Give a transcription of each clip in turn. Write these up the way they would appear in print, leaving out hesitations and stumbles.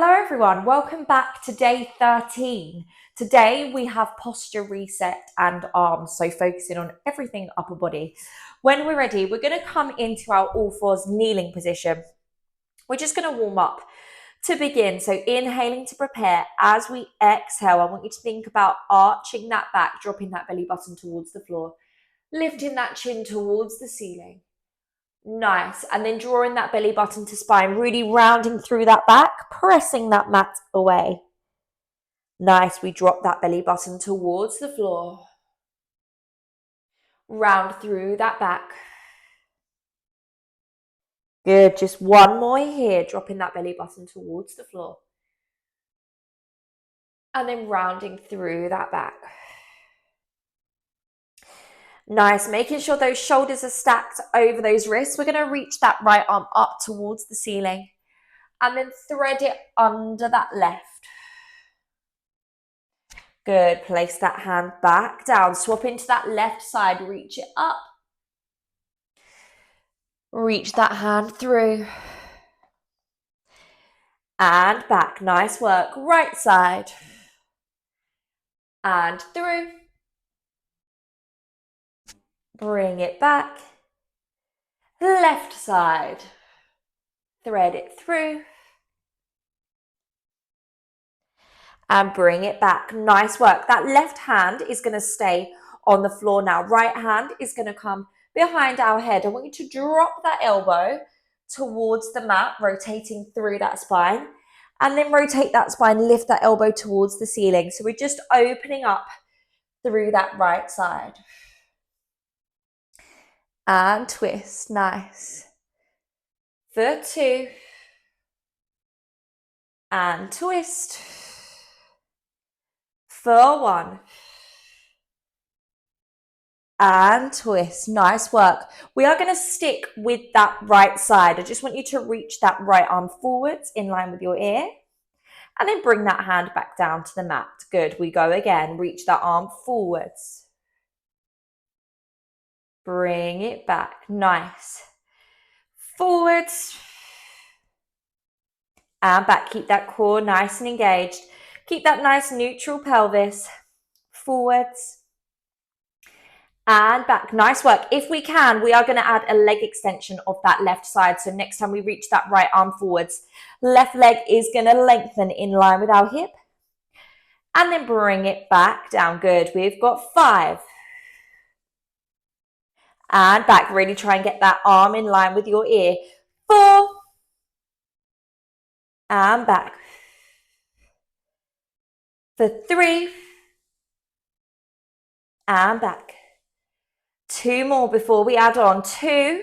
Hello everyone, welcome back to day 13. Today we have posture reset and arms, so focusing on everything upper body. When we're ready, we're going to come into our all fours kneeling position. We're just going to warm up to begin. So inhaling to prepare. As we exhale, I want you to think about arching that back, dropping that belly button towards the floor, lifting that chin towards the ceiling. Nice. And then drawing that belly button to spine, really rounding through that back, pressing that mat away. Nice. We drop that belly button towards the floor. Round through that back. Good. Just one more here, dropping that belly button towards the floor. And then rounding through that back. Nice, making sure those shoulders are stacked over those wrists. We're going to reach that right arm up towards the ceiling and then thread it under that left. Good, place that hand back down, swap into that left side, reach it up. Reach that hand through. And back, nice work. Right side. And through. Bring it back. Left side. Thread it through. And bring it back. Nice work. That left hand is going to stay on the floor now. Right hand is going to come behind our head. I want you to drop that elbow towards the mat, rotating through that spine. And then rotate that spine, lift that elbow towards the ceiling. So we're just opening up through that right side. And twist, nice. For 2. And twist. For 1. And twist, nice work. We are going to stick with that right side. I just want you to reach that right arm forwards in line with your ear. And then bring that hand back down to the mat. Good, we go again. Reach that arm forwards. Bring it back. Nice. Forwards. And back. Keep that core nice and engaged. Keep that nice neutral pelvis. Forwards. And back. Nice work. If we can, we are going to add a leg extension of that left side. So next time we reach that right arm forwards, left leg is going to lengthen in line with our hip. And then bring it back down. Good. We've got 5. And back, really try and get that arm in line with your ear. 4. And back. For 3. And back. 2 more before we add on. 2.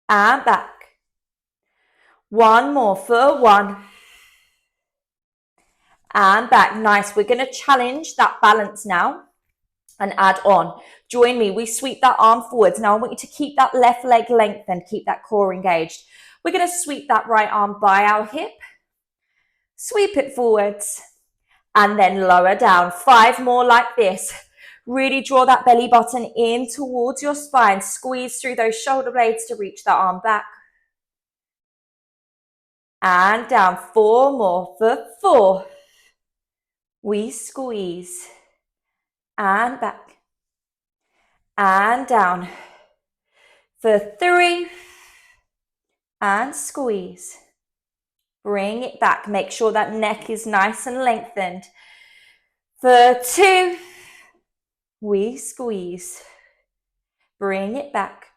And back. 1 more for 1. And back. Nice. We're going to challenge that balance now and add on. Join me. We sweep that arm forwards. Now I want you to keep that left leg lengthened, keep that core engaged. We're going to sweep that right arm by our hip, sweep it forwards, and then lower down. 5 more like this. Really draw that belly button in towards your spine. Squeeze through those shoulder blades to reach that arm back. And down. 4 more for 4. We squeeze. And back. And down. For 3. And squeeze. Bring it back. Make sure that neck is nice and lengthened. For 2. We squeeze. Bring it back.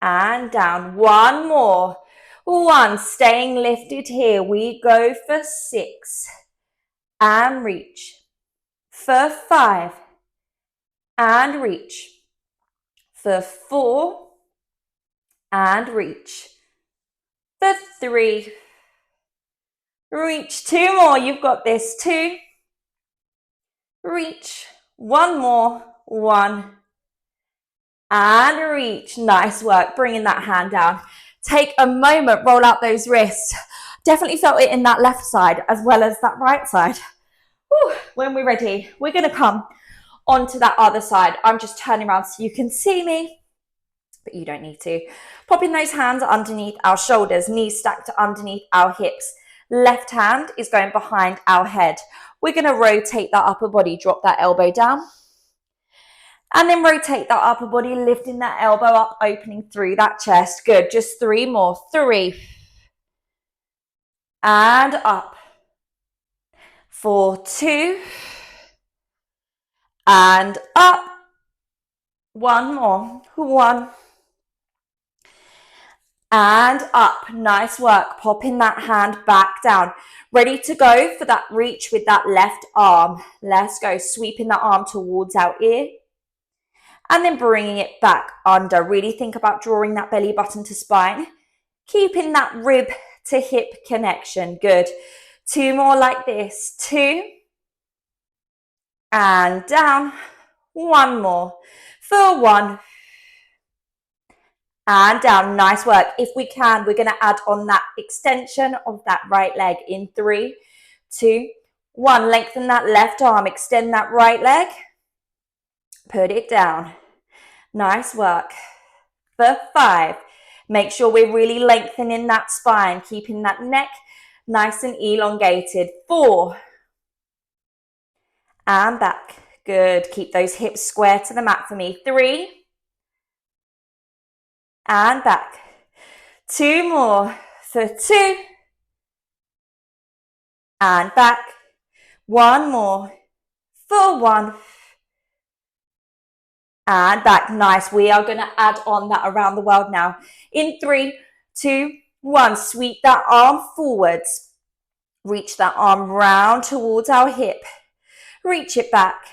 And down. 1 more. 1. Staying lifted here. We go for 6. And reach. For 5. And reach. For 4. And reach. For 3. Reach. 2 more. You've got this. 2. Reach. 1 more. 1. And reach. Nice work. Bringing that hand down. Take a moment. Roll out those wrists. Definitely felt it in that left side as well as that right side. Whew. When we're ready, we're going to come onto that other side. I'm just turning around so you can see me. but you don't need to. Popping those hands underneath our shoulders, knees stacked underneath our hips. Left hand is going behind our head. We're going to rotate that upper body, drop that elbow down. And then rotate that upper body, lifting that elbow up, opening through that chest. Good, just 3 more. 3. And up. 4, 2. And up. 1 more. 1. And up. Nice work. Popping that hand back down. Ready to go for that reach with that left arm. Let's go. Sweeping that arm towards our ear. And then bringing it back under. Really think about drawing that belly button to spine. Keeping that rib to hip connection. Good. 2 more like this. 2. And down. 1 more. For 1. And down. Nice work. If we can, we're going to add on that extension of that right leg in 3, 2, 1. Lengthen that left arm. Extend that right leg. Put it down. Nice work. For 5. Make sure we're really lengthening that spine, keeping that neck nice and elongated. 4. And back. Good. Keep those hips square to the mat for me. 3. And back. 2 more. For 2. And back. 1 more. For 1. And back. Nice. We are going to add on that around the world now. In 3, 2, 1. Sweep that arm forwards. Reach that arm round towards our hip. Reach it back.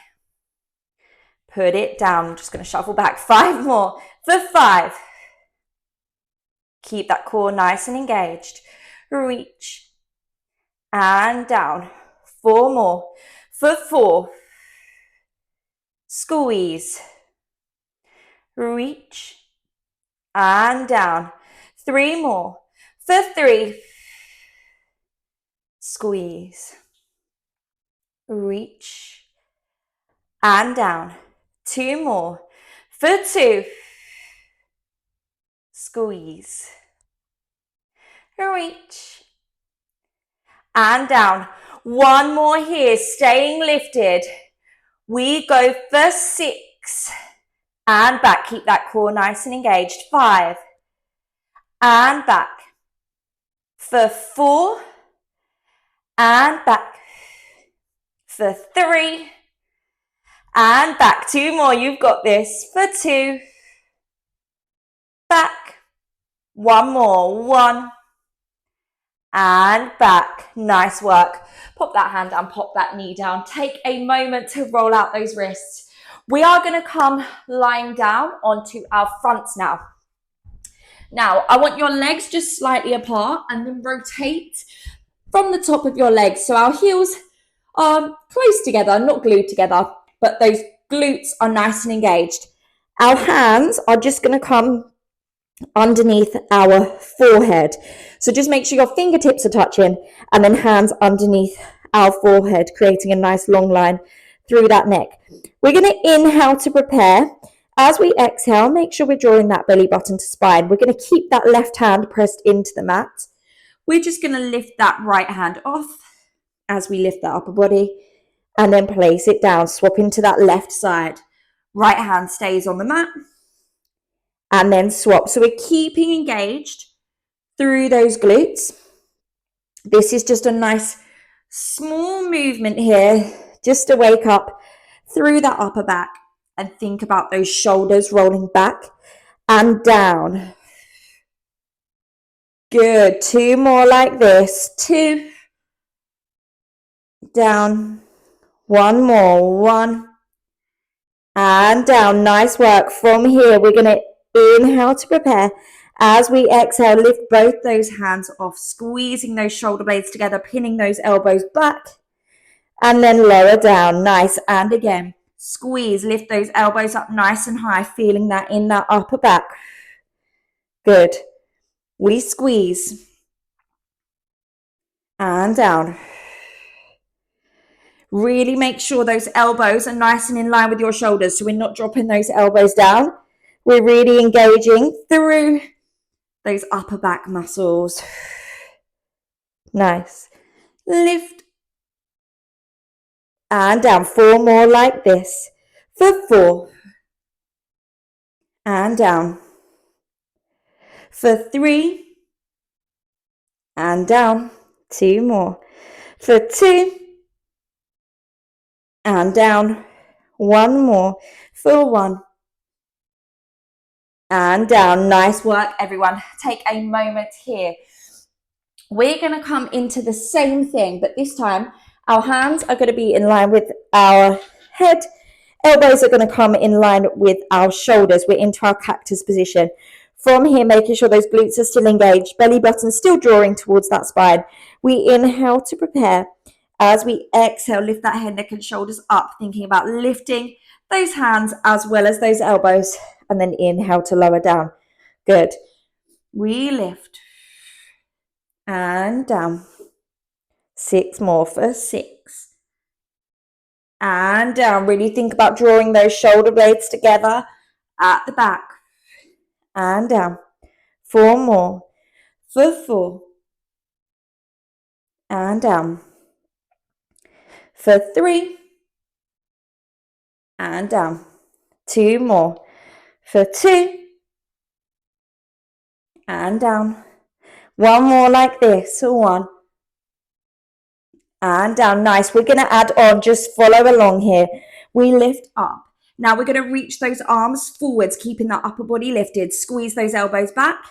Put it down. I'm just going to shuffle back. 5 more. For 5. Keep that core nice and engaged. Reach. And down. 4 more. For 4. Squeeze. Reach. And down. 3 more. For 3. Squeeze. Reach. And down. 2 more. For 2. Squeeze. Reach. And down. 1 more here. Staying lifted. We go for 6. And back. Keep that core nice and engaged. 5. And back. For 4. And back. For 3. And back. 2 more. You've got this. For 2. Back. 1 more. 1. And back. Nice work. Pop that hand down. Pop that knee down. Take a moment to roll out those wrists. We are going to come lying down onto our fronts now. Now, I want your legs just slightly apart and then rotate from the top of your legs. So our heels are close together, not glued together, but those glutes are nice and engaged. Our hands are just going to come underneath our forehead. So just make sure your fingertips are touching and then hands underneath our forehead, creating a nice long line through that neck. We're going to inhale to prepare. As we exhale, make sure we're drawing that belly button to spine. We're going to keep that left hand pressed into the mat. We're just going to lift that right hand off as we lift that upper body and then place it down. Swap into that left side. Right hand stays on the mat and then swap. So we're keeping engaged through those glutes. This is just a nice small movement here just to wake up through that upper back and think about those shoulders rolling back and down. Good. 2 more like this. 2. Down. 1 more. 1. And down. Nice work. From here, we're going to inhale to prepare. As we exhale, lift both those hands off, squeezing those shoulder blades together, pinning those elbows back, and then lower down. Nice. And again, squeeze, lift those elbows up nice and high, feeling that in that upper back. Good. We squeeze. And down. Really make sure those elbows are nice and in line with your shoulders, so we're not dropping those elbows down. We're really engaging through those upper back muscles. Nice. Lift and down. 4 more like this. For 4. And down. For 3. And down. 2 more. For 2. And down. 1 more. For 1. And down. Nice work, everyone. Take a moment here. We're going to come into the same thing, but this time our hands are going to be in line with our head. Elbows are going to come in line with our shoulders. We're into our cactus position. From here, making sure those glutes are still engaged, belly button still drawing towards that spine. We inhale to prepare. As we exhale, lift that head, neck, and shoulders up, thinking about lifting those hands as well as those elbows, and then inhale to lower down. Good. We lift and down. 6 more for 6. And down. Really think about drawing those shoulder blades together at the back. And down. 4 more for 4. And down. For 3. And down. 2 more for 2. And down. 1 more like this. 1. And down. Nice. We're going to add on, just follow along here. We lift up. Now we're going to reach those arms forwards, keeping that upper body lifted. Squeeze those elbows back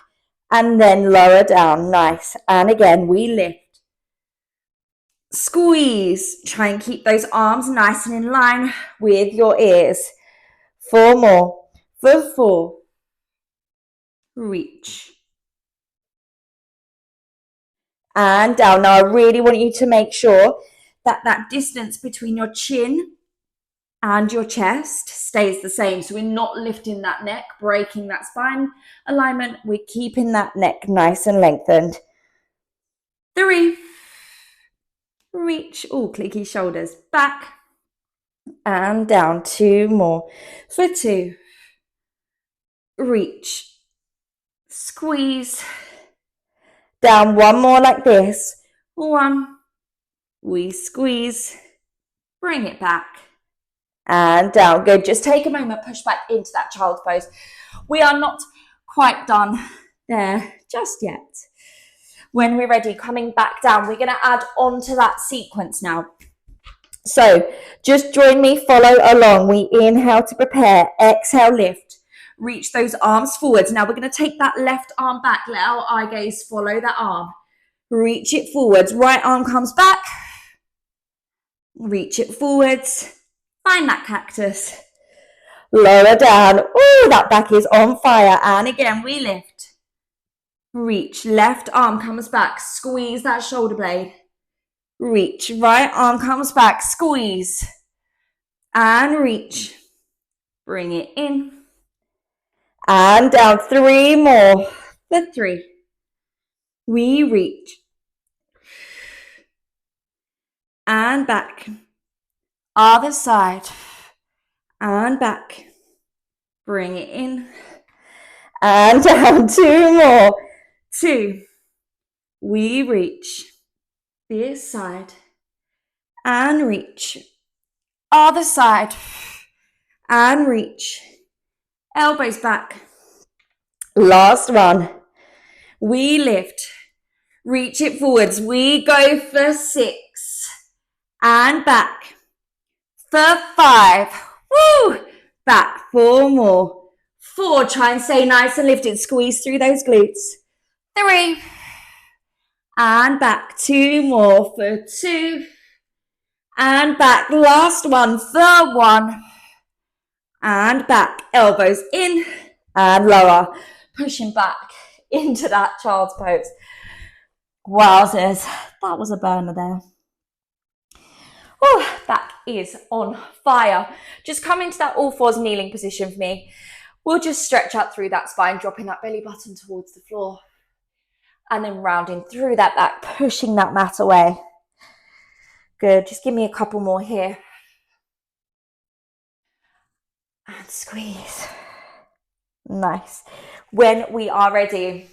and then lower down. Nice. And again, we lift. Squeeze. Try and keep those arms nice and in line with your ears. 4 more for 4. Reach. And down. Now I really want you to make sure that that distance between your chin and your chest stays the same. So we're not lifting that neck, breaking that spine alignment. We're keeping that neck nice and lengthened. 3. Reach. Oh, clicky shoulders. Back and down. 2 more for 2. Reach. Squeeze. Down. 1 more like this. 1. We squeeze. Bring it back. And down. Good. Just take a moment, push back into that child's pose. We are not quite done there just yet. When we're ready, coming back down, we're going to add on to that sequence now. So just join me, follow along. We inhale to prepare, exhale, lift. Reach those arms forwards. Now we're going to take that left arm back. Let our eye gaze follow that arm. Reach it forwards. Right arm comes back. Reach it forwards. Find that cactus. Lower down. Oh, that back is on fire. And again, we lift. Reach. Left arm comes back. Squeeze that shoulder blade. Reach. Right arm comes back. Squeeze. And reach. Bring it in. And down. 3 more for 3. We reach. And back. Other side. And back. Bring it in. And down. 2 more. 2. We reach. This side. And reach. Other side. And reach. Elbows back. Last one. We lift. Reach it forwards. We go for 6. And back. For 5. Woo! Back. 4 more. 4. Try and stay nice and lifted. Squeeze through those glutes. 3. And back. 2 more for 2. And back. Last one for 1. And back. Elbows in and lower. Pushing back into that child's pose. Wowzers. That was a burner there. Oh, that is on fire. Just come into that all fours kneeling position for me. We'll just stretch out through that spine, dropping that belly button towards the floor. And then rounding through that back, pushing that mat away. Good. Just give me a couple more here. And squeeze. Nice. When we are ready,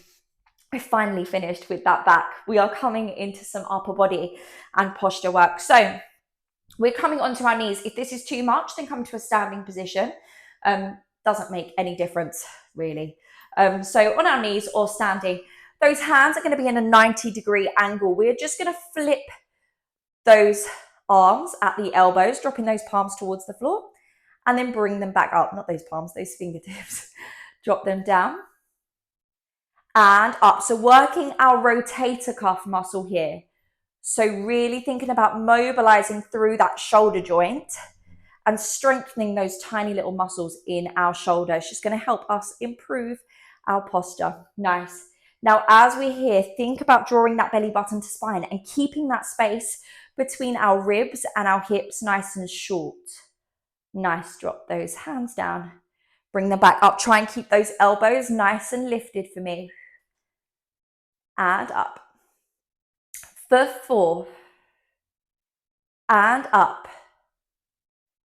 I finally finished with that back. We are coming into some upper body and posture work. So we're coming onto our knees. If this is too much, then come to a standing position. Doesn't make any difference, really. So on our knees or standing, those hands are going to be in a 90-degree angle. We're just going to flip those arms at the elbows, dropping those palms towards the floor, and then bring them back up. Not those palms, those fingertips. Drop them down and up. So working our rotator cuff muscle here. So really thinking about mobilizing through that shoulder joint and strengthening those tiny little muscles in our shoulder. It's just going to help us improve our posture. Nice. Now, as we're here, think about drawing that belly button to spine and keeping that space between our ribs and our hips nice and short. Nice. Drop those hands down. Bring them back up. Try and keep those elbows nice and lifted for me. And up. For 4. And up.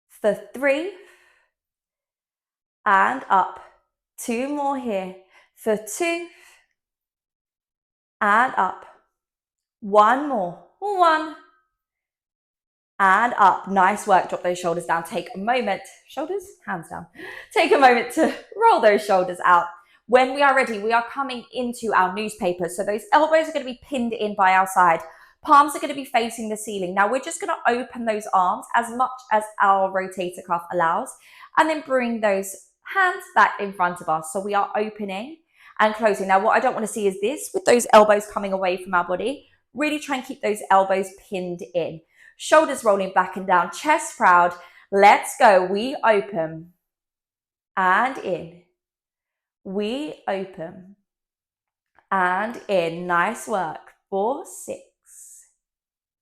For 3. And up. 2 more here. For 2. And up. 1 more. 1. And up. Nice work. Drop those shoulders down. Take a moment. Shoulders, hands down. Take a moment to roll those shoulders out. When we are ready, we are coming into our newspaper. So those elbows are going to be pinned in by our side. Palms are going to be facing the ceiling. Now we're just going to open those arms as much as our rotator cuff allows, and then bring those hands back in front of us. So we are opening and closing. Now what I don't want to see is this, with those elbows coming away from our body. Really try and keep those elbows pinned in. Shoulders rolling back and down, chest proud. Let's go. We open and in. We open and in. Nice work. 4, 6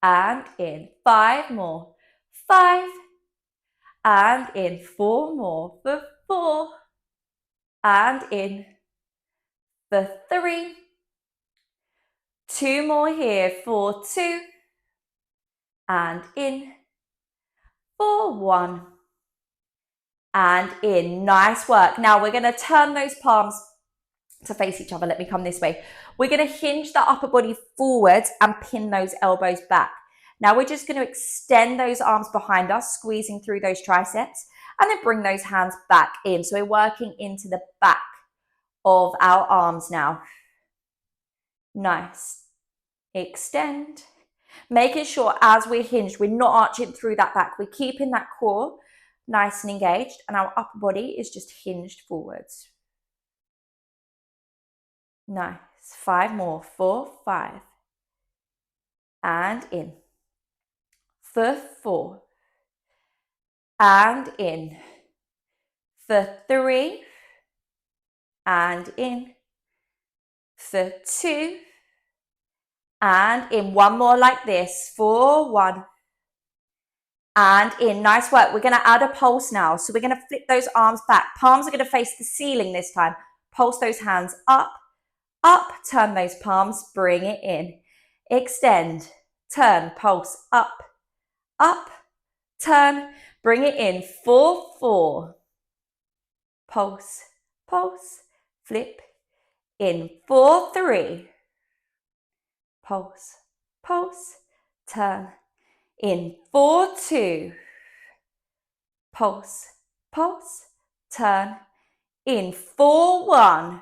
and in. 5 more. 5 and in. 4 more. For 4 and in. For 3. 2 more here. For 2 and in. For 1 and in. Nice work. Now we're going to turn those palms to face each other. Let me come this way. We're going to hinge the upper body forwards and pin those elbows back. Now we're just going to extend those arms behind us, squeezing through those triceps, and then bring those hands back in. So we're working into the back of our arms now. Nice. Extend. Making sure as we're hinged, we're not arching through that back. We're keeping that core nice and engaged, and our upper body is just hinged forwards. Nice. 5 more. 4, 5. And in. For 4. And in. For 3. And in. For 2. And in. 1 more like this. For 1. And in. Nice work. We're going to add a pulse now. So we're going to flip those arms back. Palms are going to face the ceiling this time. Pulse those hands up. Up, turn those palms, bring it in. Extend, turn, pulse, up, turn, bring it in. 4, 4. Pulse, pulse, flip, in. 4, 3. Pulse, pulse, turn, in. 4, 2. Pulse, pulse, turn, in. 4, 1.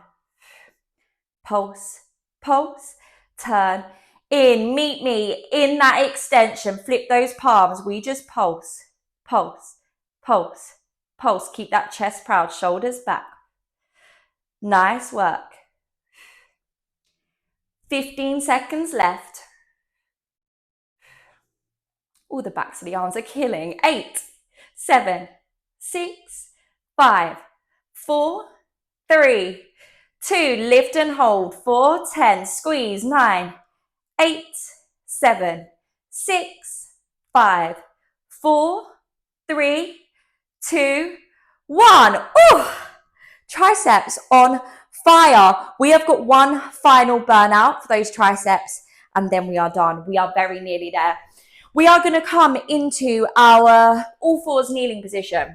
Pulse, pulse, turn, in. Meet me in that extension. Flip those palms. We just pulse, pulse, pulse, pulse. Keep that chest proud, shoulders back. Nice work. 15 seconds left. All the backs of the arms are killing. 8, 7, 6, 5, 4, 3, 2, lift and hold. 4, 10, squeeze. 9, 8, 7, 6, 5, 4, 3, 2, 1. Ooh, triceps on fire. We have got one final burnout for those triceps, and then we are done. We are very nearly there. We are going to come into our all fours kneeling position.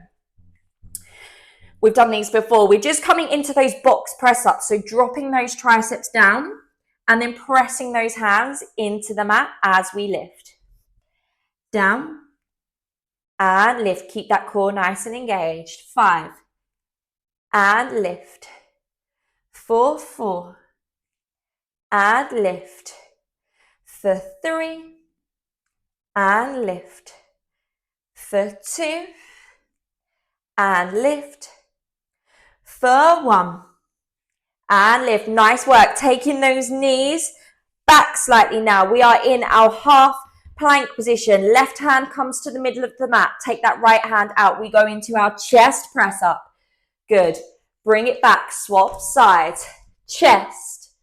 We've done these before. We're just coming into those box press ups. So dropping those triceps down and then pressing those hands into the mat as we lift. Down and lift. Keep that core nice and engaged. 5 and lift. 4, 4 and lift. For 3 and lift. For 2 and lift. For 1 and lift. Nice work. Taking those knees back slightly now. We are in our half plank position. Left hand comes to the middle of the mat. Take that right hand out. We go into our chest press up. Good. Bring it back. Swap sides. Chest.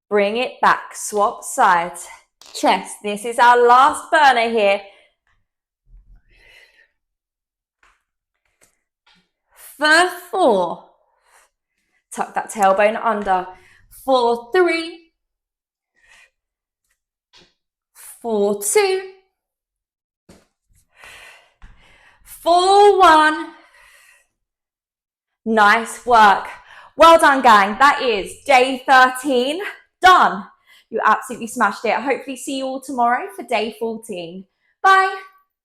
Bring it back. Swap sides. Chest. This is our last burner here. For 4. Tuck that tailbone under. For 3. For 2. For 1. Nice work. Well done, gang. That is day 13 done. You absolutely smashed it. I hopefully see you all tomorrow for day 14. Bye.